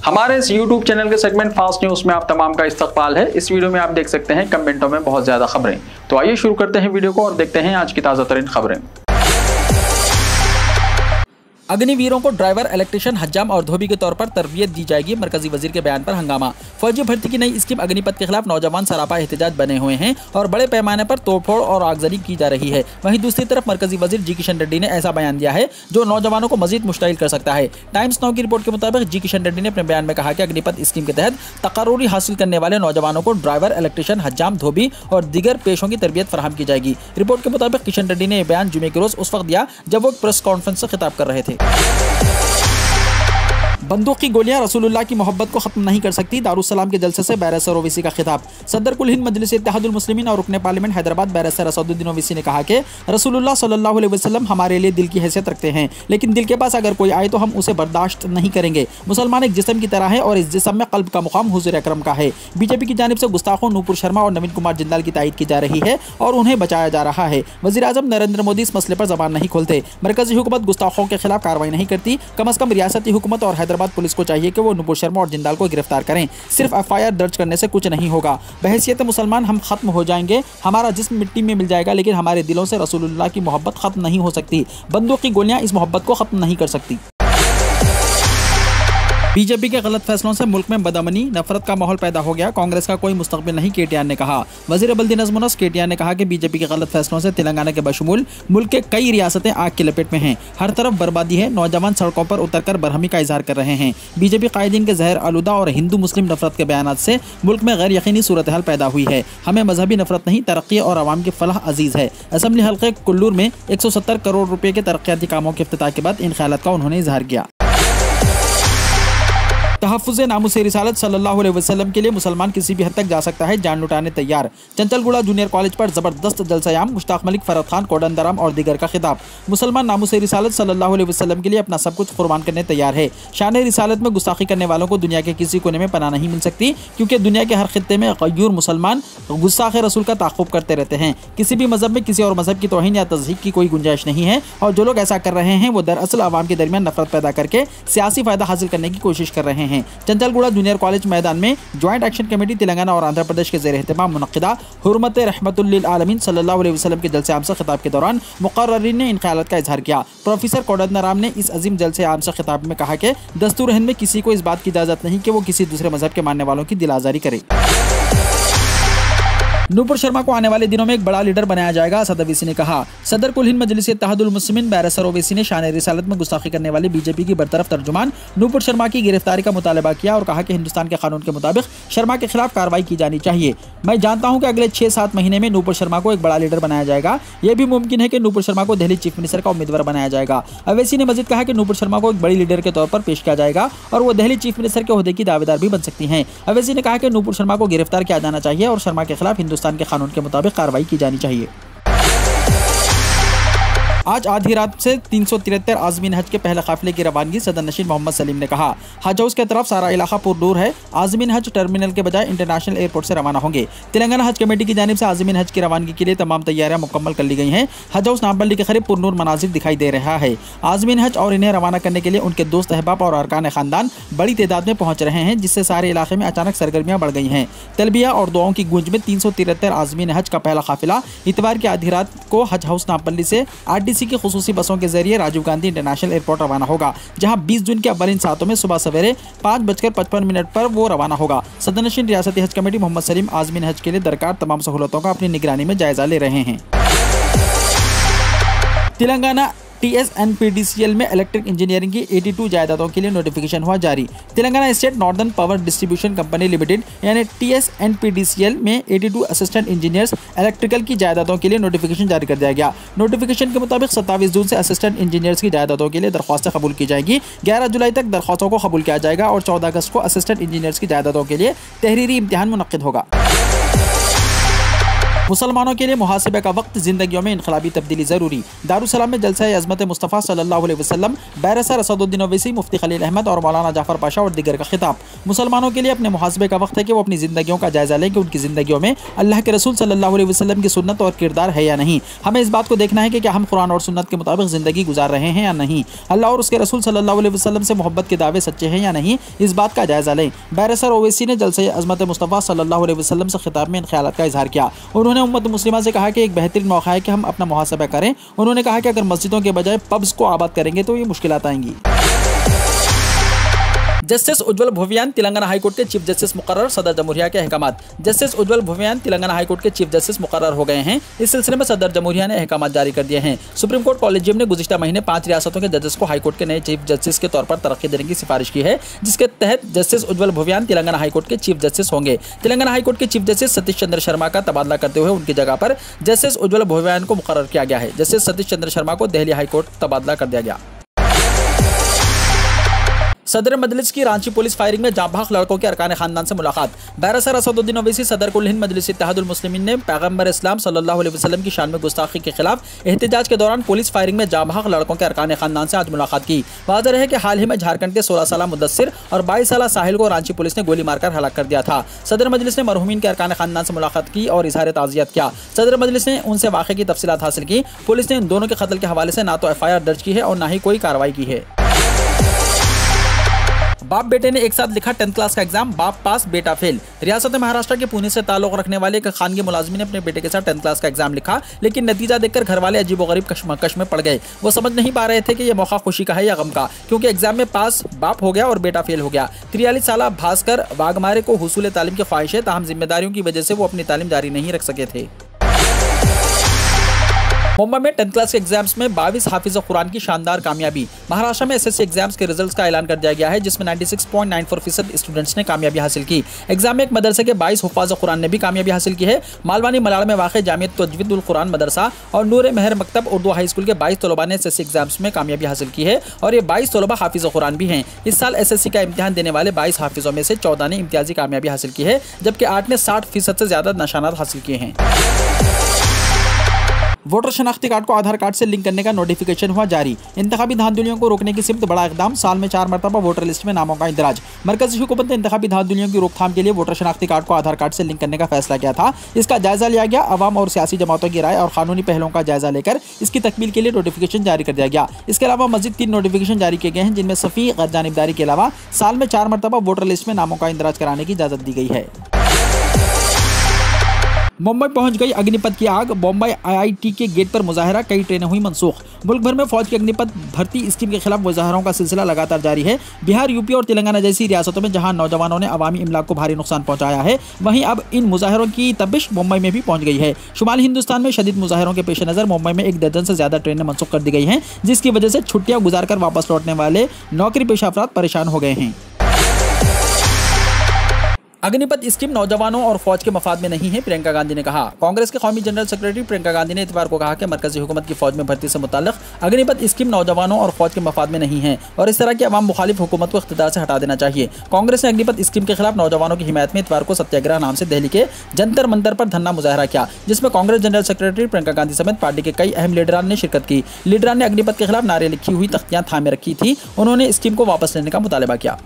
हमारे इस YouTube channel के सेगमेंट फास्ट न्यूज में आप तमाम का इस्तकबाल है। इस वीडियो में आप देख सकते हैं कमेंटों में बहुत ज्यादा खबरें। तो आइए शुरू करते हैं वीडियो को और देखते हैं आज की ताजा तरीन खबरें। अग्निवीरों को ड्राइवर, इलेक्ट्रिशियन, हज्जाम और धोबी के तौर पर तरबियत दी जाएगी। मरकजी वजीर के बयान पर हंगामा। फौजी भर्ती की नई स्कीम अग्निपथ के खिलाफ नौजवान सरापा एहतजाज बने हुए हैं और बड़े पैमाने पर तोड़फोड़ और आगजनी की जा रही है। वहीं दूसरी तरफ मरकजी वजीर जी किशन रेड्डी ने ऐसा बयान दिया है जो नौजवानों को मजीद मुश्तइल कर सकता है। टाइम्स नाउ की रिपोर्ट के मुताबिक जी किशन रेड्डी ने अपने बयान में कहा कि अग्निपथ स्कीम के तहत तकर्रुरी हासिल करने वाले नौजवानों को ड्राइवर, इलेक्ट्रिशियन, हज्जाम, धोबी और दीगर पेशों की तरबियत फराहम की जाएगी। रिपोर्ट के मुताबिक किशन रेड्डी ने यह बयान जुमे के रोज उस वक्त दिया जब वो एक प्रेस कॉन्फ्रेंस से खिताब कर रहे थे। बंदूक की गोलियां रसूलुल्लाह की मोहब्बत को खत्म नहीं कर सकती। दारुस्सलाम के जलसे से बैरिस्टर ओवैसी का खिताब। सदर कुल हिंद मजलिस इत्तेहादुल मुस्लिमीन और रुकने पार्लियामेंट हैदराबाद बैरिस्टर असदुद्दीन ओवैसी ने कहा कि रसूलुल्लाह सल्लल्लाहु अलैहि वसल्लम हमारे लिए दिल की हैसियत रखते हैं, लेकिन दिल के पास अगर कोई आए तो हम उसे बर्दाश्त नहीं करेंगे। मुसलमान एक जिस्म की तरह है और इस जिस्म में कल्ब का मुकाम हुजूर अकरम का है। बीजेपी की जानिब से गुस्ताखों नूपुर शर्मा और नवीन कुमार जिंदाल की तायद की जा रही है और उन्हें बचाया जा रहा है। वज़ीर आज़म नरेंद्र मोदी इस मसले पर जबान नहीं खोलते। मरकजी हुकूमत गुस्ताखों के खिलाफ कार्रवाई नहीं करती। कम अज कम रियासती हुकूमत और हैदराबाद पुलिस को चाहिए कि वो नूपुर शर्मा और जिंदाल को गिरफ्तार करें। सिर्फ एफआईआर दर्ज करने से कुछ नहीं होगा। बहैसियत मुसलमान हम खत्म हो जाएंगे, हमारा जिस्म मिट्टी में मिल जाएगा, लेकिन हमारे दिलों से रसूलुल्लाह की मोहब्बत खत्म नहीं हो सकती। बंदूक की गोलियां इस मोहब्बत को खत्म नहीं कर सकती। बीजेपी के गलत फैसलों से मुल्क में बदअमनी, नफरत का माहौल पैदा हो गया। कांग्रेस का कोई मुस्तकबिल नहीं, केटीआर ने कहा। वजीर बल्दी नज़्म व नस्क केटीआर ने कहा कि बीजेपी के गलत फैसलों से तेलंगाना के बशमूल मुल्क के कई रियासतें आग की लपेट में हैं। हर तरफ बर्बादी है। नौजवान सड़कों पर उतरकर बरहमी का इजहार कर रहे हैं। बीजेपी कायदीन के जहर आलूदा और हिंदू मुस्लिम नफरत के बयान से मुल्क में गैर यकीनी सूरत हाल पैदा हुई है। हमें मजहबी नफरत नहीं, तरक्की और आवाम की फलाह अजीज है। असम्बली हल्के कुल्लूर में 170 करोड़ रुपए के तरक्याती कामों के इफ्तिताह के बाद इन ख्यालात का उन्होंने इजहार किया। तहफ़्फ़ुज़ नामुस रिसालत सल्लल्लाहु अलैहि वसल्लम के लिए मुसलमान किसी भी हद तक जा सकता है, जान लुटाने तैयार। चंचलगुड़ा जूनियर कॉलेज पर जबरदस्त जलसायाम। मुश्ताक मलिक, फरहत खान, कोदंडराम और दीगर का खिताब। मुसलमान नामुस रिसालत सल्लल्लाहु अलैहि वसल्लम के लिए अपना सब कुछ कुर्बान करने तैयार है। शान रिसालत में गुस्ताखी करने वालों को दुनिया के किसी कोने में पनाह नहीं मिल सकती, क्योंकि दुनिया के हर खित्ते में गयूर मुसलमान गुस्ताखे रसूल का ताक़ुब करते रहते हैं। किसी भी मजहब में किसी और मजहब की तौहीन या तज़हीक की कोई गुंजाइश नहीं है, और जो लोग ऐसा कर रहे हैं वो दरअसल आवाम के दरमियान नफरत पैदा करके सियासी फायदा हासिल करने की कोशिश कर रहे हैं। चंचलगुड़ा जूनियर कॉलेज मैदान में ज्वाइंट एक्शन कमेटी तेलंगाना और आंध्र प्रदेश के ज़ेर एहतमाम मुनक्किदा हुर्मत रहमतुल लिल आलमीन सल्लल्लाहु अलैहि वसल्लम के जलसे आम से खिताब के दौरान मुक़र्ररीन ने इन ख्यालात का इजहार किया। प्रोफेसर कोदंडराम ने इस अजीम जलसे आम से खिताब में कहा कि दस्तूर हिंद में किसी को इस बात की इजाज़त नहीं कि वो किसी दूसरे मजहब के मानने वालों की दिल आज़ारी करे। नूपुर शर्मा को आने वाले दिनों में एक बड़ा लीडर बनाया जाएगा, असद ओवैसी ने कहा। सदर कुल हिंद मजलिस इत्तेहादुल मुस्लिमीन बैरिस्टर ओवैसी ने शान रिसालत में गुस्ताखी करने वाली बीजेपी की बरतरफ तर्जुमान नूपुर शर्मा की गिरफ्तारी का मुतालबा किया और कहा कि हिंदुस्तान के कानून के मुताबिक शर्मा के खिलाफ कार्रवाई की जानी चाहिए। मैं जानता हूं कि अगले 6-7 महीने में नूपुर शर्मा को एक बड़ा लीडर बनाया जाएगा। यह भी मुमकिन है कि नूपुर शर्मा को दिल्ली चीफ मिनिस्टर का उम्मीदवार बनाया जाएगा। ओवैसी ने मजीद कहा कि नूपुर शर्मा को एक बड़ी लीडर के तौर पर पेश किया जाएगा और वो दिल्ली चीफ मिनिस्टर के ओहदे की दावेदार भी बन सकती हैं। ओवैसी ने कहा कि नूपुर शर्मा को गिरफ्तार किया जाना चाहिए और शर्मा के खिलाफ हिंदुस्तान के कानून के मुताबिक कार्रवाई की जानी चाहिए। आज आधी रात से 373 आज़मीन हज के पहले काफिले की रवानगी। सदर नशीन मोहम्मद सलीम ने कहा। हज हाउस की तरफ सारा इलाका पुरनूर है। आज़मीन हज टर्मिनल के बजाय इंटरनेशनल एयरपोर्ट से रवाना होंगे। तेलंगाना हज कमेटी की जानिब से आज़मीन हज की रवानगी के लिए तमाम तैयारियां मुकम्मल कर ली गई हैं। हज हाउस नामबल्ली के करीब पुरनूर मनाजिर दिखाई दे रहा है। आज़मीन हज और इन्हें रवाना करने के लिए उनके दोस्त, अहबाब और अरकान खानदान बड़ी तादाद में पहुंच रहे हैं, जिससे सारे इलाके में अचानक सरगर्मियां बढ़ गई हैं। तलबिया और दुआओं की गूंज में 373 आज़मीन हज का पहला काफिला इतवार की आधी रात को हज हाउस नामबल्ली से आरटीसी की खुसूसी बसों के जरिए राजीव गांधी इंटरनेशनल एयरपोर्ट रवाना होगा, जहां 20 जून के अव्वलिन सातों में सुबह सवेरे 5:55 पर वो रवाना होगा। सदरनशीन रियासती हज कमेटी मोहम्मद सलीम आज़मीन हज के लिए दरकार तमाम सहूलतों का अपनी निगरानी में जायजा ले रहे हैं। तेलंगाना TSNPDCL में इलेक्ट्रिक इंजीनियरिंग की 82 जायदादों के लिए नोटिफिकेशन हुआ जारी। Telangana state northern power distribution company limited यानी TSNPDCL में 82 असिस्टेंट इंजीनियर्स इलेक्ट्रिकल की जायदादों के लिए नोटिफिकेशन जारी कर दिया गया। नोटिफिकेशन के मुताबिक 27 जून से असिस्टेंट इंजीनियर्स की जायदादों के लिए दरख्वास्तें कबूल की जाएगी। 11 जुलाई तक दरख्वास्तों को कबूल किया जाएगा और 14 अगस्त को असिस्टेंट इंजीनियर्स की जायदादों के लिए तहरीरी इम्तिहान मुनक्किद होगा। मुसलमानों के लिए मुहासिबे का वक्त जिंदगियों में इनकलाबी तब्दीली जरूरी। दारुसलाम में जलसा अज़मत मुस्तफ़ा सल्लल्लाहु अलैहि वसल्लम, बैरसर असदुद्दीन ओवैसी, मुफ्ती खलील अहमद और मौलाना जाफर पाशा और दीगर का खिताब। मुसलमानों के लिए अपने मुहासिबे का वक्त है कि वो अपनी ज़िंदगियों का जायज़ा लें कि उनकी ज़िंदगियों में अल्लाह के रसूल सल्लल्लाहु अलैहि वसल्लम की सुन्नत और किरदार है या नहीं। हमें इस बात को देखना है कि क्या हम कुरान और सुन्नत के मुताबिक ज़िंदगी गुजार रहे हैं या नहीं। अल्लाह और उसके रसूल सल्लल्लाहु अलैहि वसल्लम से मोहब्बत के दावे सच्चे हैं या नहीं, इस बात का जायज़ा लें। बैरसर ओवैसी ने जलसा अज़मत मुस्तफ़ा सल्लल्लाहु अलैहि वसल्लम से खिताब में इन ख़यालात का इजहार किया। उन्होंने उम्मत मुस्लिमा से कहा कि एक बेहतरीन मौका है कि हम अपना मुहासबा करें। उन्होंने कहा कि अगर मस्जिदों के बजाय पब्स को आबाद करेंगे तो ये मुश्किलात आएंगी। जस्टिस उज्ज्वल भुवियान तेलंगाना हाईकोर्ट के चीफ जस्टिस मुकर्रर, सदर जमहूरिया के अहकामात। जस्टिस उज्ज्वल भुवियान तेलंगाना हाईकोर्ट के चीफ जस्टिस मुकर्रर हो गए हैं। इस सिलसिले में सदर जमहूरिया ने अहकामात जारी कर दिए हैं। सुप्रीम कोर्ट कॉलेजियम ने गुज़िश्ता महीने 5 रियासतों के जजेस को हाईकोर्ट के नए चीफ जस्टिस के तौर पर तरक्की देने की सिफारिश की है, जिसके तहत जस्टिस उज्ज्वल भुवियान तेलंगाना हाईकोर्ट के चीफ जस्टिस होंगे। तेलंगाना हाईकोर्ट के चीफ जस्टिस सतीश चंद्र शर्मा का तबादला करते हुए उनकी जगह पर जस्टिस उज्ज्वल भुवियान को मुकर्रर किया गया है। जस्टिस सतीश चंद्र शर्मा को दिल्ली हाईकोर्ट तबादला कर दिया गया। सदर मजलिस की रांची पुलिस फायरिंग में जांबाज लड़कों के अरकान खानदान से मुलाकात। बैरसर असदुद्दीन ओवैसी सदर कुल हिंद मजलिस इत्तेहादुल मुस्लिमीन ने पैगंबर इस्लाम सल्लल्लाहु अलैहि वसल्लम की शान में गुस्ताखी के खिलाफ एहतजाज के दौरान पुलिस फायरिंग में जांबाज लड़कों के अरकान खानदान से आज मुलाकात की। वाज़ेह है कि हाल ही में झारखंड के 16 साल मुदस्सिर और 22 साल साहिल को रांची पुलिस ने गोली मारकर हलाक कर दिया था। सदर मजलिस ने मरहूमीन के अरकान खानदान से मुलाकात की और इजहार ताज़ियत किया। सदर मजलिस ने उनसे वाक़े की तफसीलात हासिल की। पुलिस ने इन दोनों के कत्ल के हवाले से ना तो FIR दर्ज की है और ना ही कोई कार्रवाई की है। बाप बेटे ने एक साथ लिखा 10th क्लास का एग्जाम, बाप पास बेटा फेल। रियासत महाराष्ट्र के पुणे से ताल्लुक रखने वाले एक खानगी मुलाजिम ने अपने बेटे के साथ 10th क्लास का एग्जाम लिखा, लेकिन नतीजा देखकर घर वाले अजीबोगरीब कश्मकश में पड़ गए। वो समझ नहीं पा रहे थे कि यह मौका खुशी का है या गम का, क्योंकि एग्जाम में पास बाप हो गया और बेटा फेल हो गया। 43 साल भास्कर वाघमारे को हुसूल तालीम की ख्वाहिश है, ताहम जिम्मेदारियों की वजह से वो अपनी तालीम जारी नहीं रख सके थे। मुंबई में 10th क्लास के एग्जाम्स में 22 हाफिज कुरान की शानदार कामयाबी। महाराष्ट्र में SSC एग्जाम्स के रिजल्ट्स का ऐलान कर दिया गया है, जिसमें 96.94% स्टूडेंट्स ने कामयाबी हासिल की। एग्जाम में एक मदरसे के 22 हुफ़ाज़ कुरान ने भी कामयाबी हासिल की है। मालवानी मलाड़ में वाक़ जामियत तजवीदुल कुरान मदरसा और नूर मेहर मकतब उर्दू हाई स्कूल के 22 तलबा ने SSC एग्जाम्स में कामयाबी हासिल की है और ये 22 तलबा हाफिज कुरान भी हैं। इस साल SSC का इम्तिहान देने वाले 22 हाफिजों में से 14 ने इम्तियाजी कामयाबी हासिल की है, जबकि 8 ने 60% से ज़्यादा निशानात हासिल किए हैं। वोटर शनाख्ती कार्ड को आधार कार्ड से लिंक करने का नोटिफिकेशन हुआ जारी। इंतखाबी धांधलियों को रोकने की सिमत बड़ा इकदाम, साल में 4 मरतबा वोटर लिस्ट में नामों का इंदराज। मरकजी हुकूमत ने इंतखाबी धांधलियों की रोकथाम के लिए वोटर शनाख्ती कार्ड को आधार कार्ड से लिंक करने का फैसला किया था। इसका जायजा लिया गया। अवाम और सियासी जमातों की राय और कानूनी पहलों का जायजा लेकर इसकी तकमील के लिए नोटिफिकेशन जारी कर दिया गया। इसके अलावा मजीद 3 नोटिफिकेशन जारी किए गए हैं, जिनमें सफ़ी गैरजानिबदारी के अलावा साल में 4 मरतबा वोटर लिस्ट में नामों का इंदराज कराने की इजाज़त दी गई है। मुंबई पहुंच गई अग्निपथ की आग। मुंबई IIT के गेट पर मुजाहरा, कई ट्रेनें हुई मनसूख। मुल्क भर में फौज की अग्निपथ भर्ती स्कीम के खिलाफ मुजाहरों का सिलसिला लगातार जारी है। बिहार, यूपी और तेलंगाना जैसी रियासतों में जहां नौजवानों ने अवामी इमलाक को भारी नुकसान पहुंचाया है, वहीं अब इन मुजाहरों की तबिश मुंबई में भी पहुंच गई है। शुमाली हिंदुस्तान में शदीद मुजाहरों के पेश नज़र मुंबई में 1 दर्जन से ज़्यादा ट्रेनें मनसूख कर दी गई हैं, जिसकी वजह से छुट्टियां गुजारकर वापस लौटने वाले नौकरी पेशा अफराद परेशान हो गए हैं। अग्निपथ स्कीम नौजवानों और फौज के मफाद में नहीं है, प्रियंका गांधी ने कहा। कांग्रेस के कौमी जनरल सेक्रेटरी प्रियंका गांधी ने इतवार को कहा कि मरकजी हुकूमत की फौज में भर्ती से मुताल्लिक अग्निपथ स्कीम नौजवानों और फौज के मफाद में नहीं है और इस तरह की अवाम मुखालिफ हुकूमत को इख्तिदार से हटा देना चाहिए। कांग्रेस ने अग्निपथ स्कीम के खिलाफ नौजवानों की हिमायत में इतवार को सत्याग्रह नाम से दिल्ली के जंतर मंतर पर धरना मुजाहरा किया, जिसमें कांग्रेस जनरल सेक्रेटरी प्रियंका गांधी समेत पार्टी के कई अहम लीडरान ने शिरकत की। लीडरान ने अग्निपथ के खिलाफ नारे लिखी हुई तख्तियां थामे रखी थी। उन्होंने स्कीम को वापस लेने का मुतालबा किया।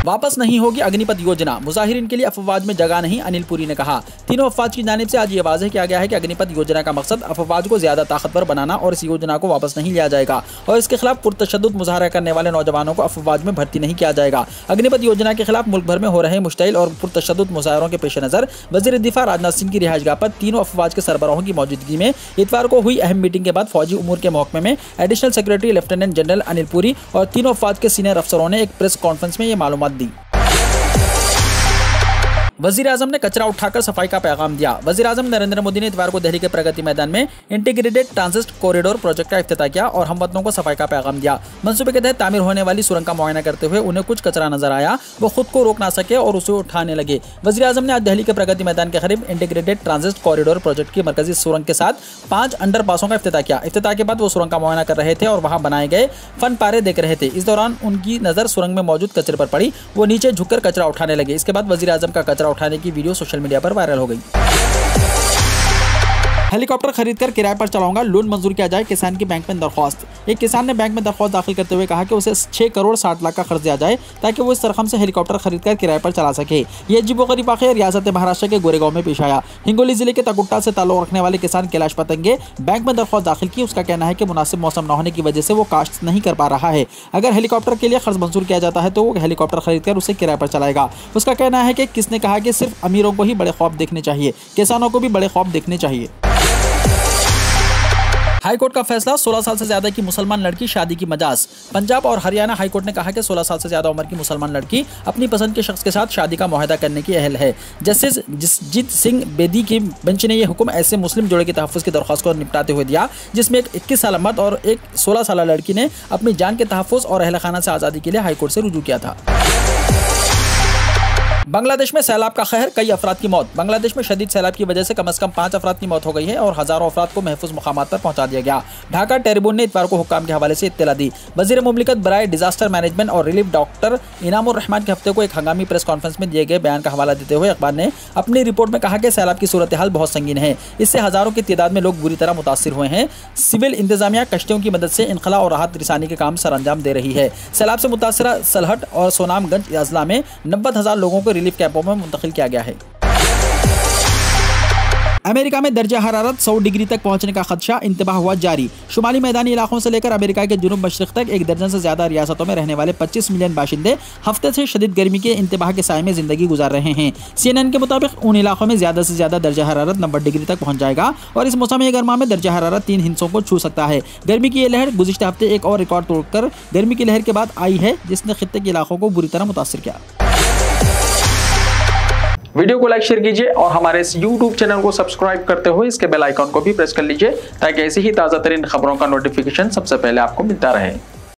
वापस नहीं होगी अग्निपथ योजना, मुजाहिरीन के लिए अफवाज में जगह नहीं, अनिल पुरी ने कहा। तीनों अफवाज की जानिब से आज ये वाज़ेह किया गया है कि अग्निपथ योजना का मकसद अफवाज को ज्यादा ताकतवर बनाना और इस योजना को वापस नहीं लिया जाएगा और इसके खिलाफ पुरतशद्दुद मुजाहरा करने वाले नौजवानों को अफवाज में भर्ती नहीं किया जाएगा। अग्निपथ योजना के खिलाफ मुल्क भर में हो रहे मुश्तइल और पुरतशद्दुद मुजाहरों के पेश नज़र वज़ीर दिफा राजनाथ सिंह की रिहाइशगाह पर तीनों अफवाज के सरबराहों की मौजूदगी में इतवार को हुई अहम मीटिंग के बाद फौजी उमूर के महकमे में additional secretary lieutenant general Anil Puri और तीनों अफवाज के सीनियर अफसरों ने एक प्रेस कॉन्फ्रेंस में ये मालूमात दी। वज़ीर आज़म ने कचरा उठाकर सफाई का पैगाम दिया। वज़ीर आज़म नरेंद्र मोदी ने इतवार को दिल्ली के प्रगति मैदान में इंटीग्रेटेड ट्रांजिट कॉरिडोर प्रोजेक्ट का इफ्तिताह किया और हमवतनों को सफाई का पैगाम दिया। मंसूबे के तहत तामीर होने वाली सुरंग का मुआयना करते हुए उन्हें कुछ कचरा नजर आया, वो खुद को रोक ना सके और उसे उठाने लगे। वज़ीर आज़म ने आज दिल्ली के प्रगति मैदान के करीब इंटीग्रेटेड ट्रांजिट कॉरिडोर प्रोजेक्ट की मरकजी सुरंग के साथ 5 अंडरपासों का इफ्तिताह किया। इफ्तिताह के बाद वो सुरंग का मुआयना कर रहे थे और वहाँ बनाए गए फन पारे देख रहे थे। इस दौरान उनकी नज़र सुरंग में मौजूद कचरे पर पड़ी। वो नीचे झुककर कचरा उठाने लगे। इसके बाद वज़ीर आज़म का कचरा उठाने की वीडियो सोशल मीडिया पर वायरल हो गई। हेलीकॉप्टर खरीदकर किराए पर चलाऊंगा, लोन मंजूर किया जाए, किसान की बैंक में दरख्वास्त। एक किसान ने बैंक में दरख्वास्त दाखिल करते हुए कहा कि उसे 6 करोड़ 60 लाख का कर्ज दिया जाए ताकि वो इस रकम से हेलीकॉप्टर खरीदकर किराए पर चला सके। ये अजीबोगरीब वाकया रियासत महाराष्ट्र के गोरेगांव में पेश आया। हिंगोली जिले के तगुट्टा से ताल्लुक रखने वाले किसान कैलाश पतंगे बैंक में दरख्वास्त दाखिल की। उसका कहना है कि मुनासिब मौसम न होने की वजह से वो काश्त नहीं कर पा रहा है। अगर हेलीकॉप्टर के लिए कर्ज मंजूर किया जाता है तो वो हेलीकॉप्टर खरीदकर उसे किराए पर चलाएगा। उसका कहना है कि किसने कहा कि सिर्फ अमीरों को ही बड़े ख्वाब देखने चाहिए, किसानों को भी बड़े ख्वाब देखने चाहिए। हाईकोर्ट का फैसला, 16 साल से ज्यादा की मुसलमान लड़की शादी की मजाज। पंजाब और हरियाणा हाईकोर्ट ने कहा कि 16 साल से ज्यादा उम्र की मुसलमान लड़की अपनी पसंद के शख्स के साथ शादी का मुआहदा करने की अहल है। जस्टिस जसजीत सिंह बेदी की बेंच ने यह हुक्म ऐसे मुस्लिम जोड़े के तहफ़्फ़ुज़ की दरख्वास्त को निपटाते हुए दिया जिसमें एक 21 साल मर्द और एक 16 साल लड़की ने अपनी जान के तहफ़्फ़ुज़ और अहल खाना से आज़ादी के लिए हाईकोर्ट से रुजू किया था। बांग्लादेश में सैलाब का कहर, कई अफराद की मौत। बांग्लादेश में शदीद सैलाब की वजह से कम से कम 5 अफराद की मौत हो गई है और हजारों अफराद को महफूज मुकामात पर पहुंचा दिया गया। ढाका ट्रिब्यून ने इतवार को हुक्काम के हवाले से इत्तला दी। वजीर मुमलिकत बराए डिजास्टर मैनेजमेंट और रिलीफ डॉक्टर इनामुर रहमान के हफ्ते को एक हंगामी प्रेस कॉन्फ्रेंस में दिए गए बयान का हवाला देते हुए अखबार ने अपनी रिपोर्ट में कहा कि सैलाब की सूरत हाल बहुत संगीन है। इससे हजारों की तादाद में लोग बुरी तरह मुतासिर हुए हैं। सिविल इंतजामिया कश्तियों की मदद से इनखला और राहत रिसानी के काम सर अंजाम दे रही है। सैलाब से मुतासरा सलहट और सोनामगंज अजला में 90,000 लोगों को रिलीफ कैंपों में मुंतकिल किया गया है। अमेरिका में दर्जा हरारत 100 डिग्री तक पहुंचने का खदशा, इंतबाह हुआ जारी। शुमाली मैदानी इलाकों से लेकर अमेरिका के जुनूब मशरिक तक 1 दर्जन से ज्यादा रियासतों में रहने वाले 25 मिलियन बाशिंदे हफ्ते से शदीद गर्मी के इंतबाह के साए में जिंदगी गुजार रहे हैं। CNN के मुताबिक उन इलाकों में ज्यादा से ज्यादा दर्जा हरारत 90 डिग्री तक पहुंच जाएगा और इस मौसम गर्मा में दर्जा हरारत 3 हिस्सों को छू सकता है। गर्मी की ये लहर गुज़िश्ता हफ्ते एक और रिकॉर्ड तोड़कर गर्मी की लहर के बाद आई है जिसने खित्ते के इलाकों को बुरी तरह मुतासिर किया। वीडियो को लाइक शेयर कीजिए और हमारे इस YouTube चैनल को सब्सक्राइब करते हुए इसके बेल आइकॉन को भी प्रेस कर लीजिए ताकि ऐसी ही ताज़ा तरीन खबरों का नोटिफिकेशन सबसे पहले आपको मिलता रहे।